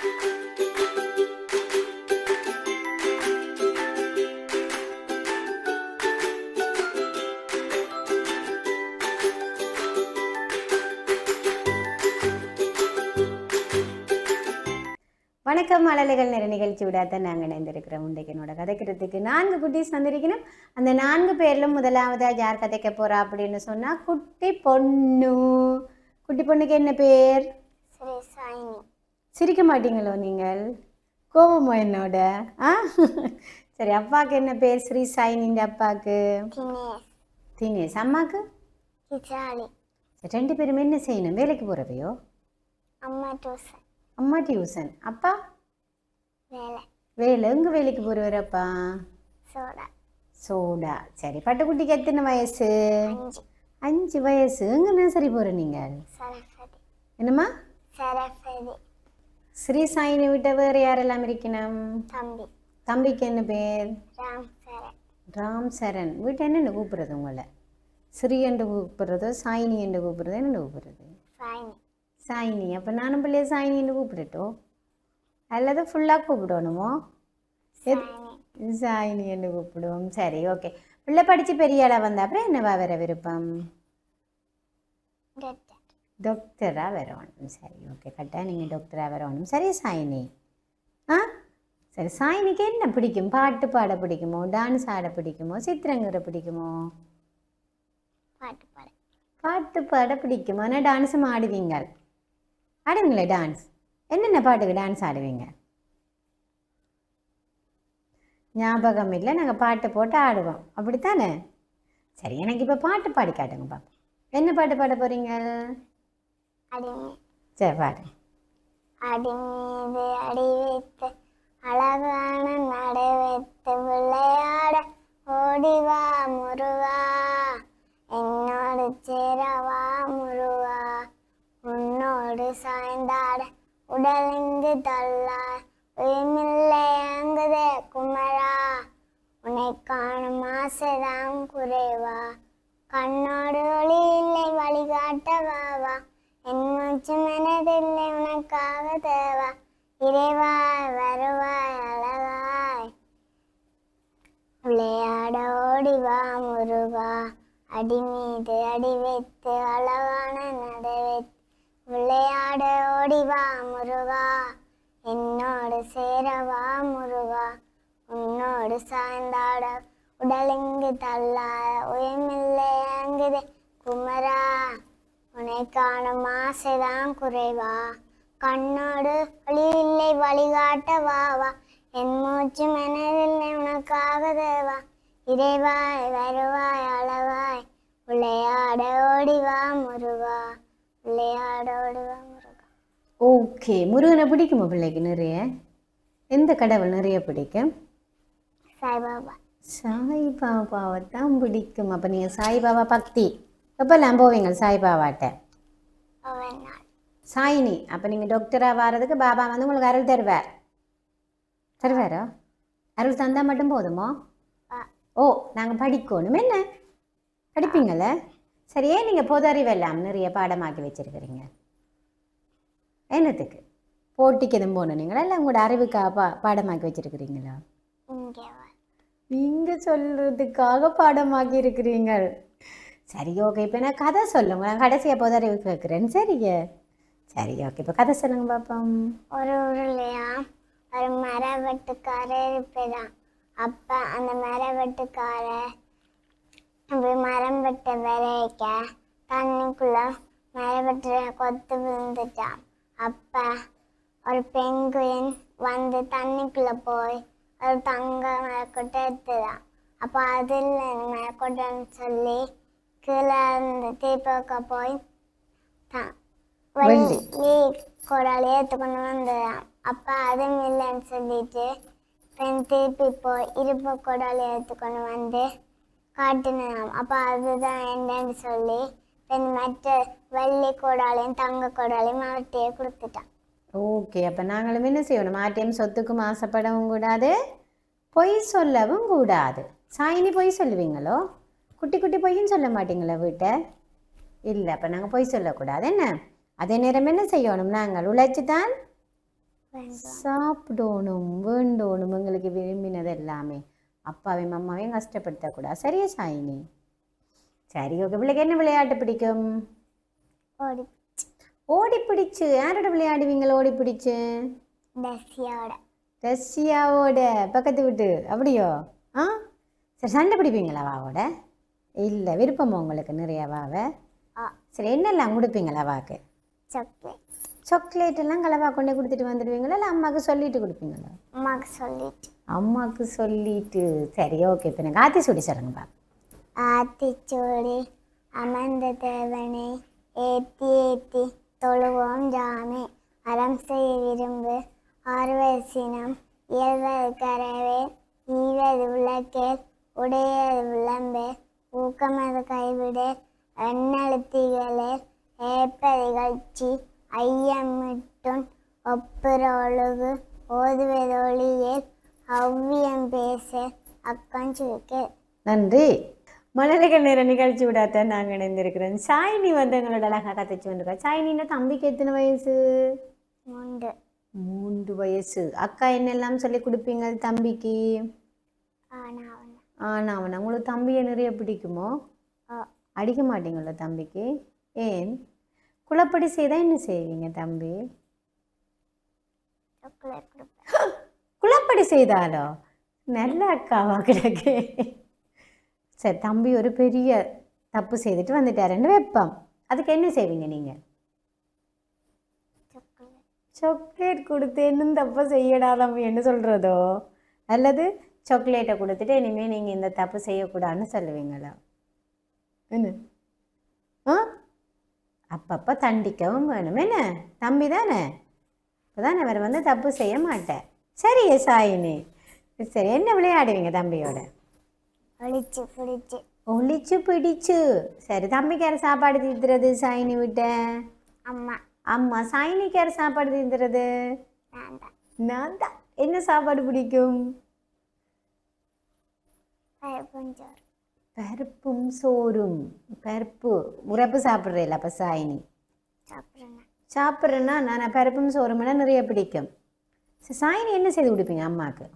வணக்கம். மழலைகள் நிற நிகழ்ச்சி விடாதான் நாங்கள் இணைந்திருக்கிறோம். இன்றைக்கு என்னோட கதைக்கிறதுக்கு 4 குட்டீஸ் வந்திருக்கணும். அந்த 4 பேரிலும் முதலாவதாக யார் கதைக்க போகிறா அப்படின்னு சொன்னால் குட்டி பொண்ணு. குட்டி பொண்ணுக்கு என்ன பேர்? சிரிக்க மாட்டீங்களோ நீங்கள்? கோபமோ என்னோட? சரி, அப்பாவுக்கு என்ன பேர்? ஸ்ரீ சாயினின்ற அப்பாவுக்கு தினேஷ். அம்மாவுக்கு? ரெண்டு பேரும் என்ன செய்யணும்? வேலைக்கு போகிறவையோ? அம்மா டியூசன். அப்பா வேலை. எங்க வேலைக்கு போறவர் அப்பா? சோடா. சரி, பட்டுக்குட்டிக்கு எத்தனை வயசு? 5 வயசு. எங்க நர்சரி போற நீங்க? என்னம்மா? ஸ்ரீ சாயினை விட்ட வேற யாரெல்லாம் இருக்கணும்? தம்பிக்கு என்ன பேர்? ராம் சரண். வீட்டை என்னென்ன கூப்பிடுறது உங்களை? ஸ்ரீ என்று கூப்பிடுறதோ சாயினி என்று கூப்பிடுறதோ? என்ன கூப்பிடுறது? சாயினி. அப்போ நானும் பிள்ளைய சாயினின்னு கூப்பிடட்டோ அல்லது ஃபுல்லாக கூப்பிடணுமோ? சாயினி என்று கூப்பிடுவோம். சரி, ஓகே. பிள்ளை படித்து பெரிய ஆளாக வந்த அப்புறம் என்னவா வர விருப்பம்? டாக்டராக வரணும். சரி, ஓகே. கரெக்டாக நீங்கள் டாக்டராக வரணும். சரி சாயினி. சரி, சாயினிக்கு என்ன பிடிக்கும்? பாட்டு பாட பிடிக்குமோ? டான்ஸ் ஆட பிடிக்குமோ? சித்திரங்கிற பிடிக்குமோ? பாட்டு பாட பிடிக்குமோ? ஆனால் டான்ஸும் ஆடுவீங்க? ஆடுவீங்களே டான்ஸ்? என்னென்ன பாட்டுக்கு டான்ஸ் ஆடுவீங்க? ஞாபகம் இல்லை. நாங்கள் பாட்டு போட்டு ஆடுவோம், அப்படித்தானே? சரி, எனக்கு இப்போ பாட்டு பாடி காட்டுங்க பாப்பா. என்ன பாட்டு பாட போறீங்க? சரி, பாடு. அடி மீது அடி வைத்து அழகான நடை வைத்து விளையாட ஓடிவா முருகா, என்னோடு சேரவா முருகா, உன்னோடு சாய்ந்தாட உடலிங்கு தள்ளார் உயிமில்லை அங்குதே குமரா, உன்னை காணும் ஆசைதான் குறைவா, கண்ணோடு ஒளி இல்லை வழிகாட்டவாவா, என் மூச்சு மனதில்லை உனக்காக தேவா, இறைவாய் வருவாய் அழகாய் விளையாட ஓடிவா முருகா, அடி மீது அடி வைத்து அழகான நடை வைத்து விளையாட ஓடிவா முருகா, என்னோடு சேரவா முருகா, உன்னோடு சாய்ந்தாட உடலிங்கு தள்ளாத உயமில்லை அங்குதே குமரா, உன்னை காணும் ஆசைதான் குறைவா, கண்ணோடு ஒளி இல்லை வழிகாட்டவாவா, என் மூச்சு மனதில்லை உனக்காக தேவா, இறைவாய் வருவாய் அழகாய் விளையாட ஓடிவா முருகா, விளையாட ஓடிவா முருகா. ஓகே. முருகனை பிடிக்குமா பிள்ளைக்கு நிறைய? எந்த கடவுள் நிறைய பிடிக்கும்? சாய்பாபா. சாய்பாபாவை தான் பிடிக்கும். அப்போ நீங்கள் சாய்பாபா பக்தி எப்போல்லாம் போவீங்க சாய்பாபாட்ட? சாயினி. அப்போ நீங்கள் டாக்டராக வர்றதுக்கு பாபா வந்து உங்களுக்கு அருள் தருவாரோ? அருள் தந்தால் மட்டும் போதுமோ? ஓ, நாங்கள் படிக்கணும். என்ன படிப்பீங்கள? சரியே. நீங்கள் பொது அறிவெல்லாம் நிறைய பாடமாக்கி வச்சிருக்கிறீங்க. என்னத்துக்கு? போட்டிக்கு எதுவும் போகணும் நீங்களா இல்லை உங்களோட அறிவுக்காக பாடமாக்கி வச்சிருக்கிறீங்களா? நீங்கள் சொல்கிறதுக்காக பாடமாக்கி இருக்கிறீங்க. சரி, ஓகே. இப்போ நான் கதை சொல்லுங்க. நான் கடைசியாக பொது அறிவு கேட்குறேன். சரிங்க. சரி, ஓகே. இப்போ கதை சொல்லுங்க பார்ப்போம். ஒரு ஊர்லையா ஒரு மர வெட்டுக்காரர் இருப்பதான். அப்போ அந்த மர வெட்டுக்காரர் மரம் வெட்ட விளைவிக்க தண்ணிக்குள்ள மர வெட்டுற கொத்து விழுந்துட்டான். அப்போ ஒரு பெங்குயின் வந்து தண்ணிக்குள்ளே போய் ஒரு தங்க மரக்கொட்டை எடுத்துதான். அப்போ அதில் மரக்கொட்டைன்னு சொல்லி கீழே இருந்து தீப்பக்க போய் வெள்ளி குடாலி எடுத்துக்கொண்டு வந்துதான். அப்போ அதுவும் இல்லைன்னு சொல்லிட்டு பெண் திருப்பி போய் இருப்பு குடாலி எடுத்துக்கொண்டு வந்து காட்டினான். அப்போ அதுதான் என்னன்னு சொல்லி பெண் மற்ற வெள்ளி குடாலையும் தங்க குடாலையும் அவர்கிட்டயே கொடுத்துட்டான். ஓகே. அப்போ நாங்களும் என்ன செய்யணும்? மாட்டியம் சொத்துக்கும் ஆசைப்படவும் கூடாது, பொய் சொல்லவும் கூடாது. சாயினி பொய் சொல்லுவீங்களோ? குட்டி குட்டி பொய்யும் சொல்ல மாட்டீங்களா வீட்டை? இல்லை. அப்போ நாங்கள் பொய் சொல்லக்கூடாது. என்ன அதே நேரம் என்ன செய்யணும்? நாங்கள் உழைச்சி தான் சாப்பிடணும், வேண்டணும், எங்களுக்கு விரும்பினது எல்லாமே. அப்பாவையும் அம்மாவையும் கஷ்டப்படுத்தக்கூடாது. சரியா சாயினி? சரி, ஓகே. பிள்ளைக்கு என்ன விளையாட்டு பிடிக்கும்? ஓடி ஓடி பிடிச்சு. யாரோட விளையாடுவீங்களா ஓடி பிடிச்சு? டஸ்ஸியோட. ரஷ்யாவோட பக்கத்து வீட்டு அப்படியோ? ஆ சரி, சண்டை பிடிப்பீங்களா வாவோட? இல்லை, விருப்பமா உங்களுக்கு நிறையா வாவை? சரி, என்னெல்லாம் கொடுப்பீங்களா வாக்கு? சாக்லேட். சாக்லேட் எல்லாம் கலவா கொண்டே கொடுத்துட்டு வந்துடுவீங்களா, இல்லை அம்மாவுக்கு சொல்லிட்டு கொடுப்பீங்களா? அம்மாவுக்கு சொல்லிட்டு. அம்மாவுக்கு சொல்லிட்டு. சரி, ஓகே. இப்போ எனக்கு ஆத்தி சுடி சொல்லுங்கப்பா. ஆத்திச்சூடி அமர்ந்த தேவனை ஏத்தி ஏத்தி தொழுவோம் ஜாமே. அறம் செய்ய விரும்பு ஆறுவது சினம் இயல்வது கரவே ஈவது விளக்கேல் உடையது விளம்பே ஊக்கமது கைவிடே எண்ணெழுத்திகளே ஏப்பது கட்சி ஐயமிட்டுன் ஒப்புற ஒழுகு ஓதுவதொழியே அவ்வியம் பேச அக்கஞ்சுக்கே. நன்றி. மழலைகள் நேர நிகழ்ச்சி விடாத நாங்கள் இணைந்திருக்கிறோம். சாயினி வந்து எங்களோட அழகாக கதைச்சு வந்துருக்கா. சாயினின்னா தம்பிக்கு எத்தனை வயசு? 3. 3 வயசு. அக்கா என்னெல்லாம் சொல்லி கொடுப்பீங்க தம்பிக்கு? ஆனா அவனை உங்களுக்கு தம்பியை நிறைய பிடிக்குமோ? அடிக்க மாட்டீங்களோ தம்பிக்கு? ஏன்? குளப்படி செய்தால் என்ன செய்வீங்க தம்பி? குளப்படி செய்தாலோ? நல்ல அக்காவா கிடக்கு. சரி, தம்பி ஒரு பெரிய தப்பு செய்துட்டு வந்துட்டாருன்னு வைப்போம். அதுக்கு என்ன செய்வீங்க நீங்கள்? சாக்லேட் கொடுத்து இன்னும் தப்பு செய்யடா தம்பி என்ன சொல்கிறதோ, அல்லது சாக்லேட்டை கொடுத்துட்டு இனிமேல் நீங்கள் இந்த தப்பு செய்யக்கூடாதுன்னு சொல்லுவீங்களா? என்ன? ஆ அப்பப்போ தண்டிக்கவும் வேணும். என்ன தம்பி தானே, இப்போ தானே அவர் வந்து தப்பு செய்ய மாட்டேன். சரி சாயினி, சரி, என்ன விளையாடுவீங்க தம்பியோட? ஒளிச்சு பிடிச்சு. ஒளிச்சு பிடிச்சு. சரி, தம்பிக்கு யார் சாப்பாடு தீர்த்துறது சாயினி விட்ட? அம்மா. அம்மா. சாயினிக்கு யார் சாப்பாடு தீர்த்துறது? நான் தான். என்ன சாப்பாடு பிடிக்கும்? பருப்பும் சோறும். பருப்பு உரப்பு சாப்பிட்றேன். அப்போ சாயினி சாப்பிட்றேன்னா நான் பருப்பும் சோறும்னா நிறைய பிடிக்கும். சாயினி என்ன செய்து கொடுப்பீங்க அம்மாவுக்கு?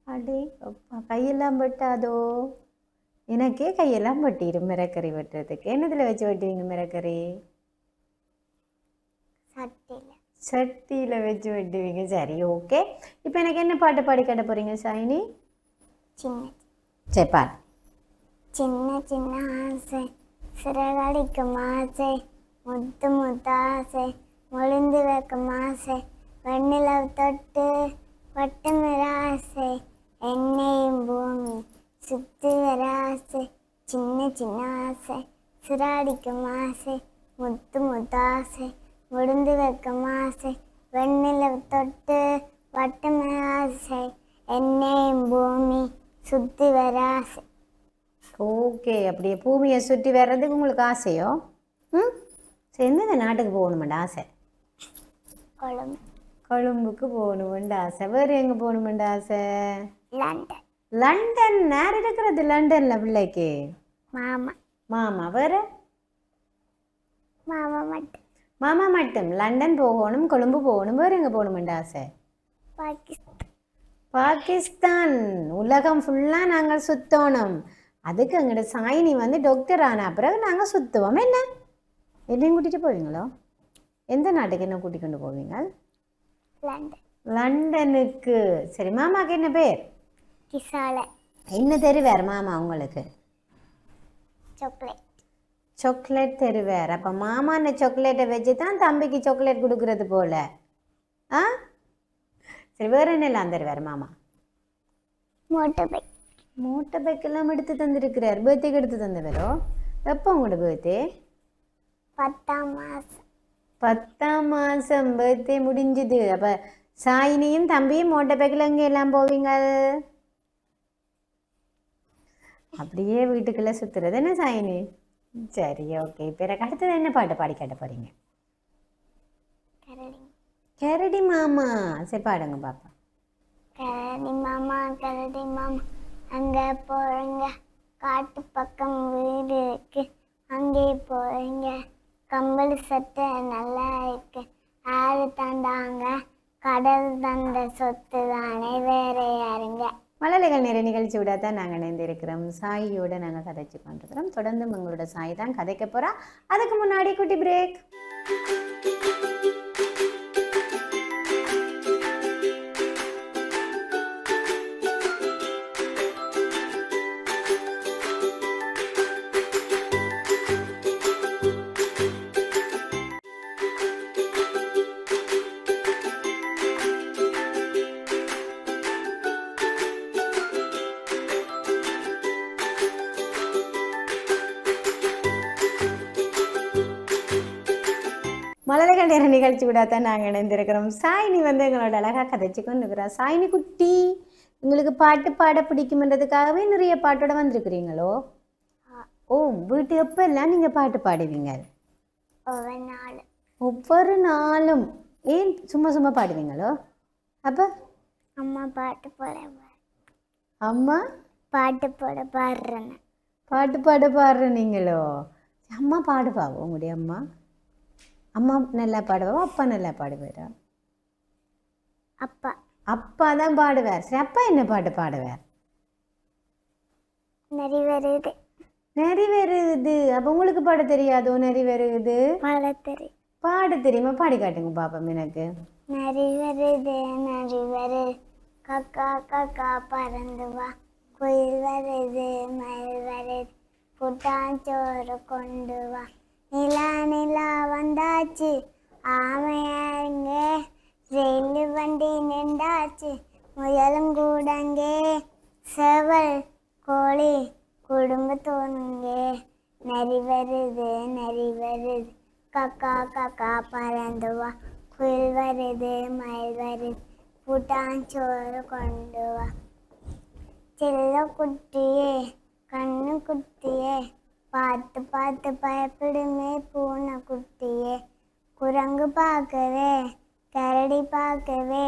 அடே அப்பா, கையெல்லாம் வெட்டாதோ? எனக்கே கையெல்லாம் வெட்டிடும் மிரக்கறி வெட்டுறதுக்கு. என்னதில் வச்சு வெட்டுவீங்க மிரக்கறி? சட்டியில் வச்சு வெட்டுவீங்க. சரி, ஓகே. இப்போ எனக்கு என்ன பாட்டு பாடி கட்ட போகிறீங்க சாயினி? சரி, பாடு. சின்ன சின்ன ஆசை சிறகடிக்கும் ஆசை முத்து முத்தாசை மொழிந்து வைக்கும் ஆசை வெண்ணிலவு தொட்டு வட்டமிர ஆசை எண்ணெயும் பூமி சுத்தி வர ஆசை சின்ன சின்ன ஆசை சிறகடிக்கும் ஆசை முத்து முத்தாசை முடிந்து வைக்கும் ஆசை வெண்ணிலவு தொட்டு வட்டமிர ஆசை எண்ணெயும் பூமி சுத்தி வர ஆசை. ஓகே. அப்படியே பூமியை சுற்றி வர்றதுக்கு உங்களுக்கு ஆசையோ? சரி, எந்தெந்த நாட்டுக்கு போகணுமெண்டு ஆசை? கொழும்புக்கு போகணுமெண்டு ஆசை. வேறு எங்கே போகணுமெண்டு ஆசை? லண்டன். லண்டன். நேரம் இருக்கிறது லண்டனில் பிள்ளைக்கு? மாமா. மாமா. வேறு? மாமா மட்டும். மாமா மட்டும். லண்டன் போகணும், கொழும்பு போகணும். வேறு எங்கே போகணுமெண்டு ஆசை? பாகிஸ்தான். உலகம் ஃபுல்லாக நாங்கள் சுற்றணும். அதுக்கு எங்களோட சாயினி வந்து டாக்டர் ஆன பிறகு நாங்கள் சுற்றுவோம். என்ன என்னையும் கூட்டிகிட்டு போவீங்களோ? எந்த நாட்டுக்கு என்ன கூட்டிக் கொண்டு போவீங்க? லண்டனுக்கு. சரி, மாமாவுக்கு என்ன பேர்? என்ன தருவார் மாமா உங்களுக்கு? சாக்லேட் தருவார். அப்போ மாமா அந்த சாக்லேட்டை வச்சு தான் தம்பிக்கு சாக்லேட் கொடுக்கறது போல. ஆ சரி, வேறு என்னெல்லாம் தருவார் மாமா? மோட்டர் பைக்கெல்லாம் எடுத்து தந்துருக்கிறார். பர்த்டேக்கு எடுத்து தந்தவரோ? எப்போ உங்களோட பர்த்டே? 10ஆம் மாதம். 10ஆம் மாதம் பர்த்டே முடிஞ்சுது. அப்போ சாயினியும் தம்பியும் மோட்டர் பைக்கில் எங்கே எல்லாம் போவீங்க? அப்படியே வீட்டுக்குள்ளே சுற்றுறது என்ன சாயினி? சரி, ஓகே. இப்போ எனக்கு அடுத்தது என்ன பாட்டு பாடி கேட்ட போகிறீங்க? கரடி மாமா. சரி, பாடுங்க பாப்பா. கரடி மாமா கரடி மாமா அங்கே போகிறீங்க காட்டு பக்கம் வீடு இருக்கு அங்கே போகிறீங்க கம்பளி சட்டை நல்லா இருக்கு. ஆறு தந்தாங்க, கடல் தந்த சொத்து தானே, வேற யாருங்க? மழலைகள் நிறைய நிகழ்ச்சியோட தான் நாங்கள் இணைந்திருக்கிறோம். சாயியோட நாங்கள் கதைச்சு கொண்டிருக்கிறோம். தொடர்ந்து உங்களோட சாய் தான் கதைக்க போகிறா. அதுக்கு முன்னாடி குட்டி பிரேக். மலர்கள் நேர நிகழ்ச்சி கூட தான் நாங்கள் இணைந்திருக்கிறோம். சாயினி வந்து எங்களோட அழகாக கதைச்சு கொண்டு இருக்கிறா. சாயினி குட்டி, உங்களுக்கு பாட்டு பாட பிடிக்கும்ன்றதுக்காகவே நிறைய பாட்டோட வந்திருக்கிறீங்களோ? ஓ, வீட்டு எப்போ எல்லாம் நீங்கள் பாட்டு பாடுவீங்க? ஒவ்வொரு நாளும். ஏன் சும்மா சும்மா பாடுவீங்களோ? அப்போ அம்மா பாட்டு போட அம்மா பாட்டு போட பாடுறேன். பாட்டு பாட பாடுற நீங்களோ? அம்மா பாடுவாவோ உங்களுடைய அம்மா? அம்மா நல்லா பாடுவா, அப்பா நல்லா பாடுவாரா? அப்பா. அப்பா தான் பாடுவார். சரி, அப்பா என்ன பாட்டு பாடுவார்? நிறைவேறுது. நிறைவேறுது. அப்போ உங்களுக்கு பாட தெரியாதோ? நிறைவேறுது பாட தெரியுமா? பாடி காட்டுங்க பாப்போம் எனக்கு. நிறைவேறுது நிறைவேறு, கக்கா கக்கா பறந்து வா, குயில் வருது மயில் வருது, புட்டாஞ்சோறு கொண்டு வா, நிலா நிலா வந்தாச்சு, ஆமையாங்க ரயில் வண்டி நின்றாச்சு, முயலும் கூடங்கே, செவல் கோழி குடும்பத்தோனுங்கே, நரி வருது கக்கா கக்கா பறந்து வா, குயில் வருது மயில் வருது, புட்டாஞ்சோறு கொண்டு வா. செல்ல குட்டியே கண்ணு குட்டியே, பார்த்து பார்த்து பயப்படுமே பூனை குட்டியே, குரங்கு பார்க்கவே கரடி பார்க்கவே,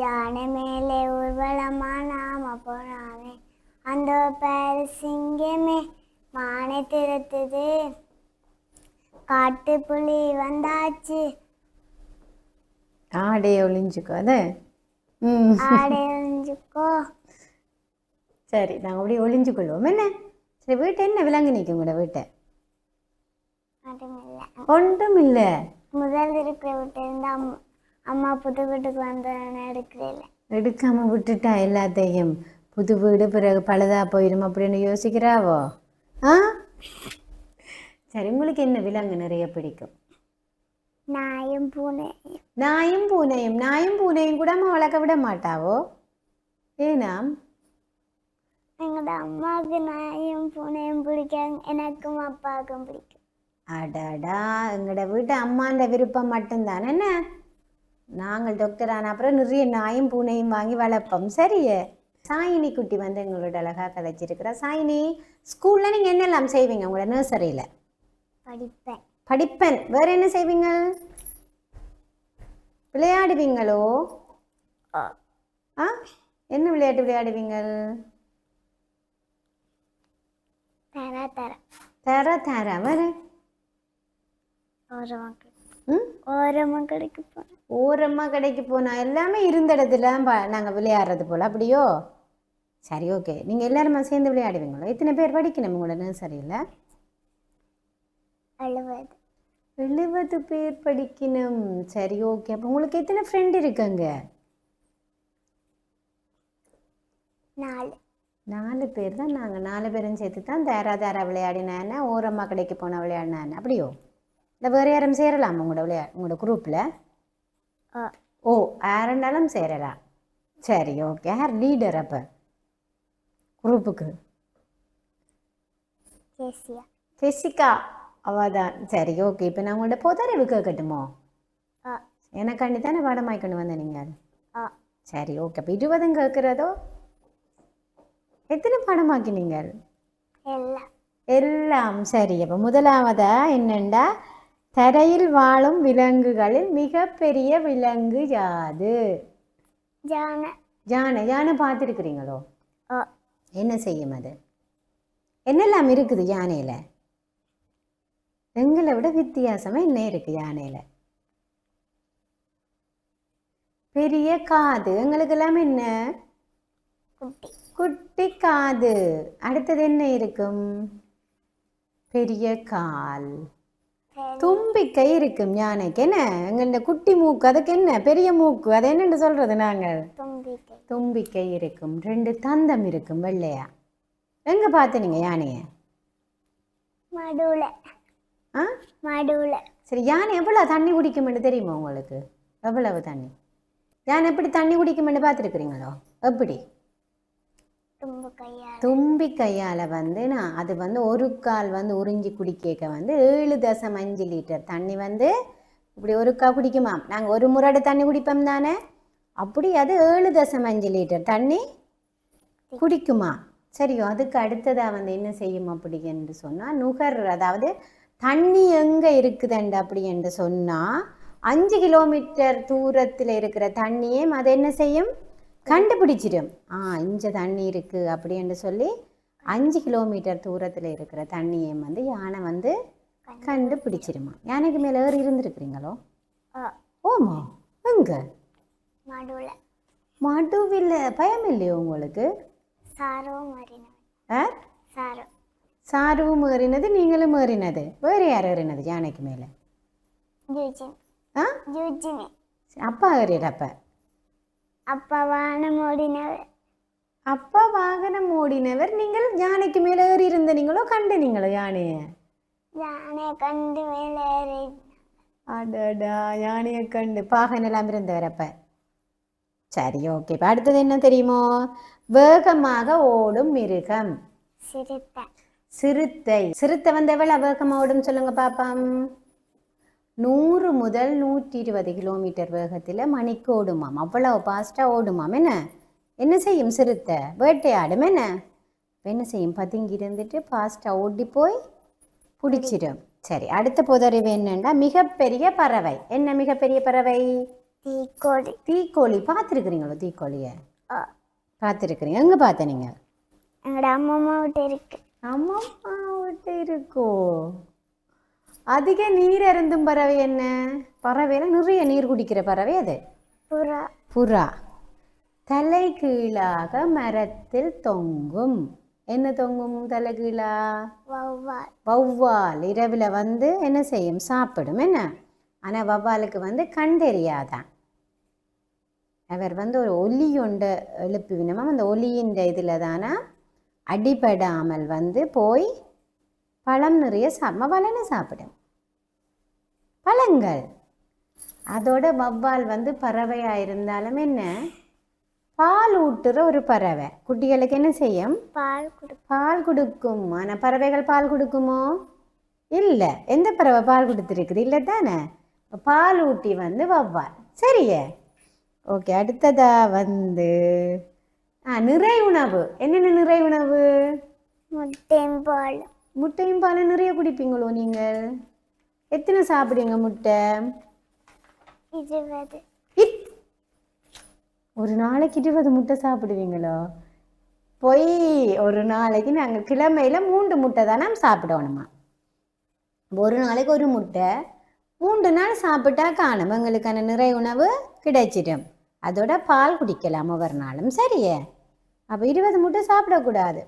யானை மேலே ஊர்வலமா நாம போனாமே, அந்த பேரு சிங்கமே மானை திறத்துது, காட்டு புலி வந்தாச்சு, ஆடே ஒளிஞ்சுக்கோ. அது ஆடை ஒளிஞ்சுக்கோ. சரி, நாங்கள் அப்படியே ஒளிஞ்சுக்கொள்வோம். என்ன சரி, வீட்டை என்ன விலங்கு நிற்கும் கூட வீட்டை? ஒன்றும் இல்லை. முதல் இருக்கிற வீட்டை இருந்து அம்மா புது வீட்டுக்கு வந்தோடனே எடுக்காம விட்டுட்டா எல்லாத்தையும். புது வீடு பிறகு பழுதா போயிடும் அப்படின்னு யோசிக்கிறாவோ? ஆ சரி, உங்களுக்கு என்ன விலங்கு நிறைய பிடிக்கும்? நாயும் பூனையும். நாயும் பூனையும். நாயும் பூனையும் கூட அம்மா வளர்க்க விட மாட்டாவோ? ஏனா எங்களோட அம்மாவுக்கு நாயும் பூனையும் பிடிக்கும், எனக்கும் அப்பாவுக்கும் பிடிக்கும். அடாடா, எங்களோட வீட்டு அம்மாண்ட விருப்பம் மட்டும்தான். என்ன, நாங்கள் டாக்டர் ஆன அப்புறம் நிறைய நாயும் பூனையும் வாங்கி வளர்ப்போம். சரியே. சாயினி குட்டி வந்து எங்களோட அழகாக கதைச்சிருக்கிறா. சாயினி, ஸ்கூலில் நீங்கள் என்னெல்லாம் செய்வீங்க உங்களோட நர்சரியில்? படிப்பேன். வேறு என்ன செய்வீங்க? விளையாடுவீங்களோ? என்ன விளையாட்டு விளையாடுவீங்க? தர தர வேறு ஓரம்மா கடைக்கு போனா எல்லாமே இருந்த இடத்துல நாங்கள் விளையாடுறது போல். அப்படியோ? சரி, ஓகே. நீங்கள் எல்லாருமா சேர்ந்து விளையாடுவீங்களோ? எத்தனை பேர் படிக்கணும் உங்களோட நர்சரியில்? 70 பேர் படிக்கணும். சரி, ஓகே. அப்போ உங்களுக்கு எத்தனை ஃப்ரெண்ட் இருக்குங்க? 4 பேர் தான். நாங்கள் 4 பேரும் சேர்த்து தான் தாரா விளையாடினான்னு, ஓரம்மா கடைக்கு போனால் விளையாடினான்னு. அப்படியோ? இல்லை வேறு யாரும் சேரலாம் உங்களோட குரூப்பில்? ஓ, யாருண்டாலும் சேரலாம். சரி, ஓகே. யார் லீடர் அப்போ குரூப்புக்கு? ஜெசிகா அவதான். சரி, ஓகே. இப்போ நான் உங்களோட பொதறிவு கேட்கட்டுமோ? எனக்காண்டி தானே பாடமாய்க்கொண்டு வந்தேன் நீங்கள்? சரி, ஓகே. அப்போ 20 கேட்குறதோ? எத்தனை பாடமாக்கினீங்க? எல்லாம். சரி, அப்போ முதலாவதா என்னண்டா, தரையில் வாழும் விலங்குகளில் மிகப்பெரிய விலங்கு யாது? யானை. யானை பார்த்துருக்குறீங்களோ? என்ன செய்யும் அது? என்னெல்லாம் இருக்குது யானையில்? எங்களை விட வித்தியாசமா என்ன இருக்கு யானையில? பெரிய காது. எங்களுக்கு எல்லாம் என்ன? குட்டி குட்டி காது. அடுத்தது என்ன இருக்கும்? பெரிய கால். தும்பிக்கை இருக்கும் யானைக்கு. என்ன எங்க குட்டி மூக்கு, அதுக்கு என்ன? பெரிய மூக்கு. அது என்னன்னு சொல்றது நாங்கள்? தும்பிக்கை தும்பிக்கை இருக்கும். 2 தந்தம் இருக்கும் வெள்ளையா. எங்க பார்த்தீங்க யானைய? மடுவுல. ஆ மடுவுல. சரி, யானை எவ்வளவு தண்ணி குடிக்கும்னு தெரியுமா உங்களுக்கு? எவ்வளவு தண்ணி? யானை எப்படி தண்ணி குடிக்கும்னு பார்த்துருக்குறீங்களோ? எப்படி? தும்பிக்கையால் வந்து அது வந்து ஒரு கால் வந்து உறிஞ்சி குடிக்க வந்து 7.5 லிட்டர் தண்ணி வந்து இப்படி ஒருக்கா குடிக்குமா? நாங்கள் ஒரு முறை தண்ணி குடிப்போம் தானே, அப்படி அது 7.5 லிட்டர் தண்ணி குடிக்குமா? சரியோ. அதுக்கு அடுத்ததாக வந்து என்ன செய்யும் அப்படி என்று சொன்னால் நுகர், அதாவது தண்ணி எங்கே இருக்குதுண்டு அப்படி என்று சொன்னால் 5 கிலோமீட்டர் தூரத்தில் இருக்கிற தண்ணியே அது என்ன செய்யும்? கண்டுபிடிச்சிடும். இங்கே தண்ணி இருக்குது அப்படி என்று சொல்லி 5 கிலோமீட்டர் தூரத்தில் இருக்கிற தண்ணியை வந்து யானை வந்து கண்டுபிடிச்சிருமா. யானைக்கு மேலே ஏறி இருந்துருக்குறீங்களோ? ஓமா. எங்கே? மடுவில். பயம் இல்லையோ உங்களுக்கு? சாருவும் ஏறினது, நீங்களும் ஏறினது. வேறு யார் ஏறினது யானைக்கு மேலே? அப்பா ஏறியப்ப அப்பா வாகனம் ஓடினவர். அப்பா வாகனம் ஓடினவர். நீங்கள் யானைக்கு மேலே ஏறி இருந்த நீங்களோ கண்டு நீங்களோ யானைய? யானையை கண்டு மேலே ஏறி. அடடா, யானையை கண்டு பாகன் எல்லாம் இருந்தவர் அப்ப. சரி, ஓகே. இப்போ அடுத்தது என்ன தெரியுமோ? வேகமாக ஓடும் மிருகம். சிறுத்தை. சிறுத்தை. சிறுத்தை வந்து எவ்வளவு வேகமாக ஓடும் சொல்லுங்க பாப்பம்? 100 முதல் 120 கிலோமீட்டர் வேகத்தில் மணிக்கு ஓடுமாம். அவ்வளவு ஃபாஸ்ட்டாக ஓடுமாம். என்ன செய்யும் சிறுத்தை? வேட்டையாடும். என்ன செய்யும்? பதுங்கி இருந்துட்டு ஃபாஸ்ட்டாக ஓடி போய் பிடிச்சிடும். சரி, அடுத்த பொதறிவு என்னன்னா மிகப்பெரிய பறவை. என்ன மிகப்பெரிய பறவை? தீக்கோழி. தீக்கோழி. பார்த்துருக்குறீங்களோ தீக்கோழியை? பார்த்துருக்குறீங்க. எங்கே பார்த்த நீங்கள்? எங்களோட அம்மா விட்டு இருக்கு. அம்மா விட்டு இருக்கோ? அதிக நீர் அருந்தும் பறவை என்ன? பறவையில நிறைய நீர் குடிக்கிற பறவை அது புறா. புறா. தலை கீழாக மரத்தில் தொங்கும். என்ன தொங்கும் தலை கீழா? வௌவால். வௌவால். இரவில் வந்து என்ன செய்யும்? சாப்பிடும். ஆனால் வௌவாலுக்கு வந்து கண் தெரியாதான். அவர் வந்து ஒரு ஒலி ஒன்று எழுப்புவினமா, அந்த ஒலியின் இதில் தானே அடிபடாமல் வந்து போய் பழம் நிறைய வளன்னு சாப்பிடும். பழங்கள். அதோட வௌவால் வந்து பறவையாக இருந்தாலும் என்ன, பால் ஊட்டுற ஒரு பறவை. குட்டிகளுக்கு என்ன செய்யும்? பால் கொடுக்கும். ஆனால் பறவைகள் பால் கொடுக்குமோ? இல்லை. எந்த பறவை பால் கொடுத்துருக்குது? இல்லை தானே. பால் ஊட்டி வந்து வௌவால். சரியே, ஓகே. அடுத்ததா வந்து நிறை உணவு. என்னென்ன நிறை உணவு? முட்டையும் பால். முட்டையும் பால் நிறைய குடிப்பீங்களோ நீங்கள்? எத்தனை சாப்பிடுவீங்க முட்டை? 20. ஒரு நாளைக்கு 20 முட்டை சாப்பிடுவீங்களோ? போய் ஒரு நாளைக்கு நாங்கள் கிழமையில் 3 முட்டை தானே சாப்பிடணுமா. ஒரு நாளைக்கு ஒரு முட்டை 3 நாள் சாப்பிட்டா காணும் எங்களுக்கான நிறை உணவு கிடைச்சிடும். அதோட பால் குடிக்கலாம் ஒவ்வொரு நாளும். சரியே, அப்போ 20 முட்டை சாப்பிடக்கூடாது.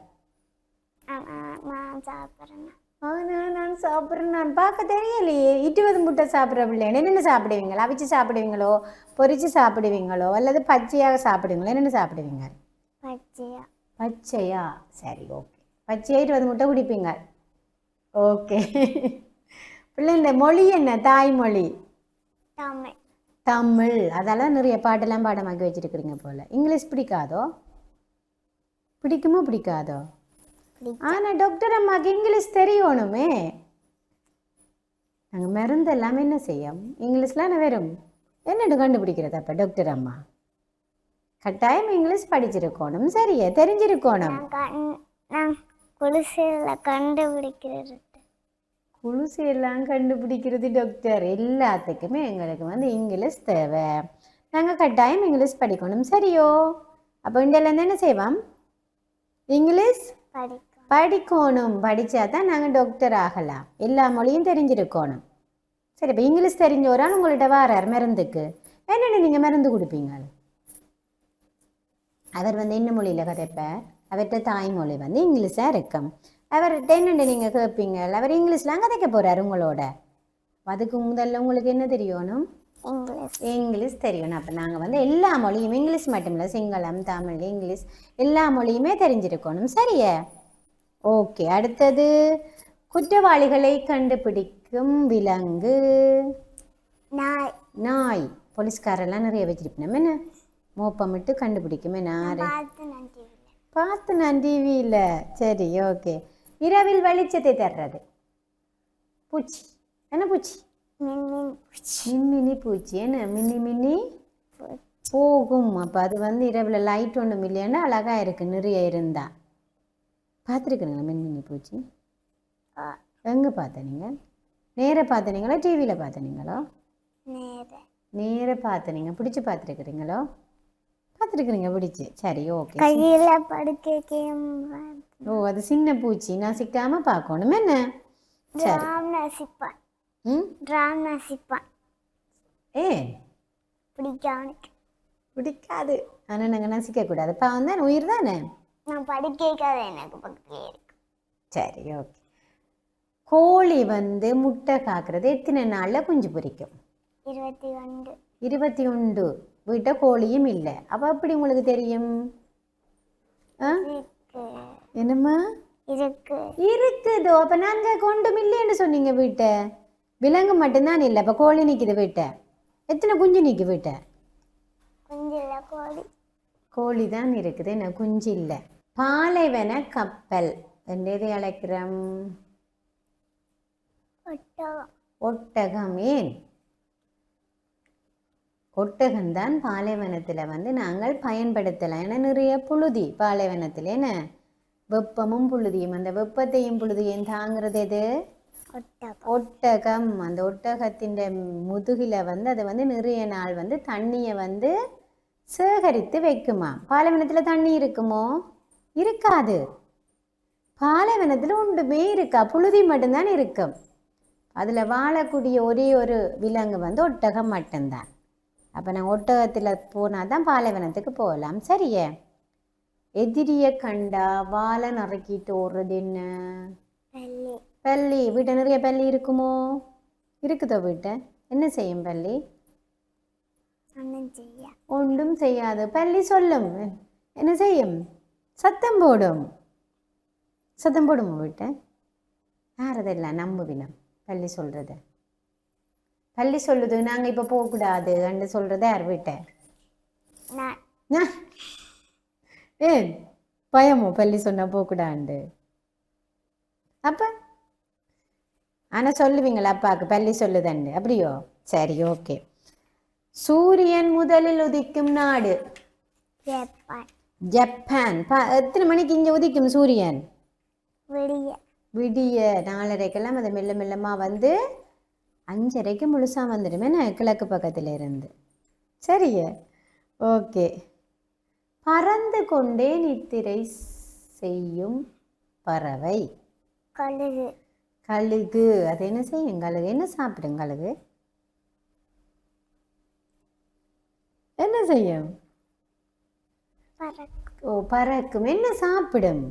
நான் சாப்பிட்றேன். நான் பார்க்க தெரியலையே. 20 முட்டை சாப்பிட்ற பிள்ளைங்க என்னென்ன சாப்பிடுவீங்களா? அவிச்சு சாப்பிடுவீங்களோ, பொரிச்சு சாப்பிடுவீங்களோ, அல்லது பச்சையாக சாப்பிடுவீங்களோ? என்னென்ன சாப்பிடுவீங்க? பச்சையா? சரி, ஓகே. பச்சையாக 20 முட்டை குடிப்பீங்க. ஓகே. பிள்ளைங்க மொழி என்ன? தாய்மொழி தமிழ். அதெல்லாம் நிறைய பாட்டெல்லாம் பாடமாக்கி வச்சிருக்கிறீங்க போல. இங்கிலீஷ் பிடிக்காதோ? பிடிக்குமோ பிடிக்காதோ? ஆனால் டாக்டர் அம்மாவுக்கு இங்கிலீஷ் தெரியணுமே. நாங்கள் மருந்து எல்லாமே என்ன செய்யும்? இங்கிலீஷ்லாம் வெறும் என்னென்னு கண்டுபிடிக்கிறது? அப்போ டாக்டர் அம்மா கட்டாயம் இங்கிலீஷ் படிச்சிருக்கணும். சரியா, தெரிஞ்சிருக்கணும். குளுசையெல்லாம் கண்டுபிடிக்கிறது டாக்டர். எல்லாத்துக்குமே எங்களுக்கு வந்து இங்கிலீஷ் தேவை. நாங்கள் கட்டாயம் இங்கிலீஷ் படிக்கணும். சரியோ? அப்போ இந்தியாவிலேருந்து என்ன செய்வோம்? இங்கிலீஷ் படிக்கணும், படித்தா தான் நாங்கள் டாக்டர் ஆகலாம். எல்லா மொழியும் தெரிஞ்சிருக்கணும். சரி, இப்போ இங்கிலீஷ் தெரிஞ்ச ஒரு ஆள் உங்கள்கிட்ட வாரார் மருந்துக்கு, என்னென்ன நீங்கள் மருந்து கொடுப்பீங்க? அவர் வந்து என்ன மொழியில் கதைப்பார்? அவர்கிட்ட தாய்மொழி வந்து இங்கிலீஷாக இருக்கும். அவர்கிட்ட என்னென்ன நீங்கள் கேட்பீங்க? அவர் இங்கிலீஷ்லாம் கதைக்க போகிறார் உங்களோட. அதுக்கு முதல்ல உங்களுக்கு என்ன தெரியணும்? இங்கிலீஷ் தெரியணும். அப்போ நாங்கள் வந்து எல்லா மொழியும், இங்கிலீஷ் மட்டும் இல்லை, சிங்களம், தமிழ், இங்கிலீஷ் எல்லா மொழியுமே தெரிஞ்சிருக்கணும். சரியா? ஓகே. அடுத்தது, குற்றவாளிகளை கண்டுபிடிக்கும் விலங்கு. நாய். நாய். போலீஸ்காரெல்லாம் நிறைய வச்சிருப்பேன். என்ன மோப்பமிட்டு கண்டுபிடிக்குமே நாரு. பார்த்து நான் டிவியில். சரி, ஓகே. இரவில் வெளிச்சத்தை தர்றது பூச்சி. என்ன பூச்சி? மின்மினி பூச்சி. என்ன மின்னி மின்னி போகும். அப்போ அது வந்து இரவில் லைட் ஒன்றும் இல்லைன்னா அழகாக இருக்குது நிறைய இருந்தா. பார்த்துருக்குறீங்களா மின்மினி பூச்சி? எங்கே பார்த்தனீங்க? நேராக பார்த்தனீங்களா டிவியில் பார்த்தனீங்களோ? நேர பார்த்தனீங்க. பிடிச்சி பார்த்துருக்குறீங்களோ? பார்த்துருக்குறீங்க பிடிச்சி. சரி, ஓகே. கையில் படுக்க. ஓ, அது சின்ன பூச்சி, நான் சிக்காமல் பார்க்கணும். என்ன? ஏன் பிடிக்காது? ஆனால் நாங்கள் நசிக்கக்கூடாது. பாவம் தானே, உயிர் தானே. நான் படிக்காத எனக்கு பக்கத்துலேயே இருக்கு. சரி, ஓகே. கோழி வந்து முட்டை காக்கிறது எத்தனை நாளில் குஞ்சு பொரிக்கும்? 21. 21. வீட்டை கோழியும் இல்லை. அப்போ அப்படி உங்களுக்கு தெரியும்? என்னம்மா இருக்குதோ? அப்போ நாங்கள் கொண்டும் இல்லைன்னு சொன்னீங்க. வீட்டை விலங்கு மட்டும்தான் இல்லை. அப்போ கோழி நிற்குது வீட்டை. எத்தனை குஞ்சு நிற்கு வீட்டை? கோழி தான் இருக்குது, என்ன குஞ்சு இல்லை. பாலைவன கப்பல் என்று எதை அழைக்கிறோம்? ஒட்டகம். ஏன்? ஒட்டகம்தான் பாலைவனத்தில் வந்து நாங்கள் பயன்படுத்தலாம். ஏன்னா நிறைய புழுதி பாலைவனத்தில். என்ன வெப்பமும் புழுதியும், அந்த வெப்பத்தையும் புழுதியும் தாங்கிறது எது? ஒட்டகம். அந்த ஒட்டகத்தின் முதுகில வந்து அது வந்து நிறைய நாள் வந்து தண்ணியை வந்து சேகரித்து வைக்குமா. பாலைவனத்தில் தண்ணி இருக்குமோ? இருக்காது. பாலைவனத்தில் ஒன்றுமே இருக்கா, புழுதி மட்டும்தான் இருக்கும். அதில் வாழக்கூடிய ஒரே ஒரு விலங்கு வந்து ஒட்டகம் மட்டும்தான். அப்போ நான் ஒட்டகத்தில் போனால் தான் பாலைவனத்துக்கு போகலாம். சரியே. எதிரியை கண்டா வாழை நறுக்கிட்டு ஓடுறது என்ன? பல்லி. வீட்டை நிறைய பல்லி இருக்குமோ? இருக்குதோ வீட்டை? என்ன செய்யும் பல்லி? ஒன்றும் செய்யாது. பல்லி சொல்லும். என்ன செய்யும்? சத்தம் போடும். சத்தம் போடுமோ வீட்டை? யாரதெல்லாம் நம்புவினம் பள்ளி சொல்கிறது? பள்ளி சொல்லுது நாங்கள் இப்போ போகக்கூடாது அண்டு சொல்கிறத யார் வீட்டை? ஏன் பயமோ பள்ளி சொன்னால் போகக்கூடாண்டு? அப்போ ஆனால் சொல்லுவீங்களா அப்பாவுக்கு பள்ளி சொல்லுதண்டு? அப்படியோ? சரி, ஓகே. சூரியன் முதலில் உதிக்கும் நாடு? ஜப்பான். எத்தனை மணிக்கு இங்கே உதிக்கும் சூரியன்? விடிய 4:30க்கெல்லாம் அது மெல்ல மெல்லமாக வந்து 5:30க்கு முழுசாக வந்துடுமே நான் கிழக்கு பக்கத்தில் இருந்து. சரியே, ஓகே. பறந்து கொண்டே நித்திரை செய்யும் பறவை? கழுகு. கழுகு. அது என்ன செய்யும் கழுகு? என்ன சாப்பிடும் கழுகு? என்ன செய்யும்? ஓ, பறக்கும். என்ன சாப்பிடும்?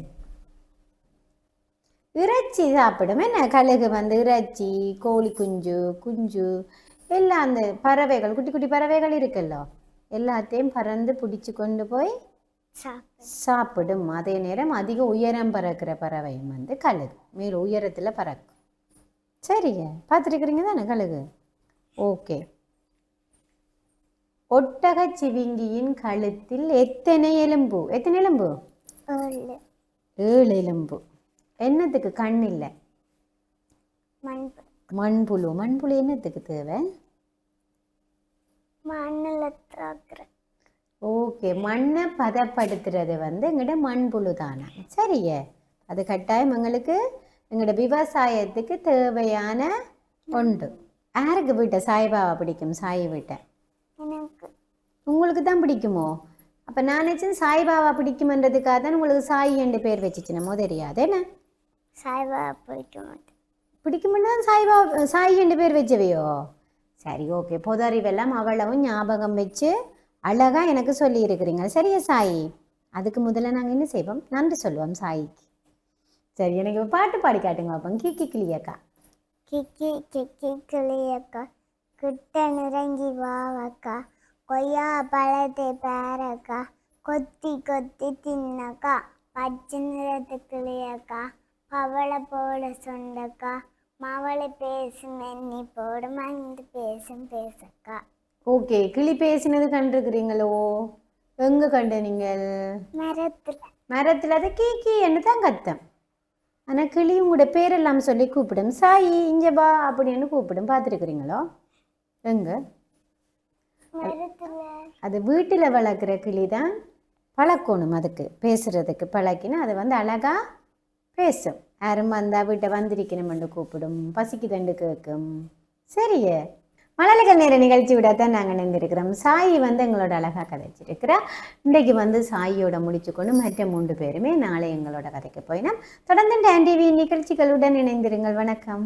இறைச்சி சாப்பிடும். என்ன கழுகு வந்து இறைச்சி, கோழி குஞ்சு எல்லாம் அந்த பறவைகள், குட்டி குட்டி பறவைகள் இருக்குல்லோ, எல்லாத்தையும் பறந்து பிடிச்சி கொண்டு போய் சாப்பிடும். அதே நேரம் அதிக உயரம் பறக்கிற பறவையும் வந்து கழுகு. மேலும் உயரத்தில் பறக்கும். சரிங்க, பார்த்துருக்குறீங்க தானே கழுகு? ஓகே. ஒட்டக சிவிங்கியின் கழுத்தில் எத்தனை எலும்பு? எத்தனை எலும்பு? 7 எலும்பு. என்னத்துக்கு? கண் இல்லை, மண்புழு. மண்புழு என்னத்துக்கு தேவை? ஓகே, மண்ணை பதப்படுத்துறது வந்து எங்கள்ட மண்புழு தானே. சரியே, அது கட்டாயம் எங்களுக்கு எங்களோட விவசாயத்துக்கு தேவையான ஒன்று. யாருக்கு வீட்டை? சாய்பாவா பிடிக்கும்? சாய் வீட்டை உங்களுக்கு தான் பிடிக்குமோ? அப்போ நான் நினச்சேன் சாய்பாபா பிடிக்குமன்றதுக்காக தான் உங்களுக்கு சாய் என்று பேர் வச்சுச்சுனமோ தெரியாது என்ன சாய்பாபா பிடிக்க மாட்டேன். பிடிக்குமென்று தான் சாய்பாபா சாய் என்று பேர் வச்சவையோ சரி ஓகே பொது அறிவெல்லாம் அவ்வளவும் ஞாபகம் வச்சு அழகாக எனக்கு சொல்லி இருக்கிறீங்க சரியா சாய் அதுக்கு முதல்ல நாங்கள் என்ன செய்வோம் நன்றி சொல்லுவோம் சாய்க்கு சரி எனக்கு இப்போ பாட்டு பாடி காட்டுங்க பார்ப்போம் கிக்கி கிளியக்கா கிக்கி கிக்கி கிளியக்கா கிட்ட நிறங்கி வாவக்கா கொய்யா பழத்தை பேரக்கா கொத்தி கொத்தி தின்னக்கா பச்சை நிறத்து கிளியக்கா பவளை போல சொண்டக்கா மவளை பேசும் எண்ணி போடு மந்து பேசும் பேசக்கா. ஓகே கிளி பேசினது கண்டிருக்கிறீங்களோ எங்கே கண்டு நீங்கள் மரத்துல மரத்தில் அதை கீ என்று தான் கத்தம் ஆனால் கிளி உங்களோட பேரெல்லாம் சொல்லி கூப்பிடும் சாயி இங்கே பா அப்படின்னு கூப்பிடும் பார்த்துருக்குறீங்களோ எங்கே மரத்துல அது வீட்டில் வளர்க்குற கிளி தான் பழக்கணும் அதுக்கு பேசுகிறதுக்கு பழக்கினா அது வந்து அழகாக பேசும் யாரும் வந்தால் வீட்டை வந்திருக்கணுமென்று கூப்பிடும் பசிக்கு தண்டு கேட்கும் சரியே மழலைகள் நேர நிகழ்ச்சி விட தான் நாங்கள் நின்றுருக்கிறோம் சாயி வந்து எங்களோட அழகாக கதைச்சிருக்கிறா இன்றைக்கு வந்து சாயியோட முடிச்சுக்கொண்டு மற்ற 3 பேருமே நாளை எங்களோட கதைக்கு போயினோம் தொடர்ந்து டான் டிவி நிகழ்ச்சிகளுடன் இணைந்திருங்கள் வணக்கம்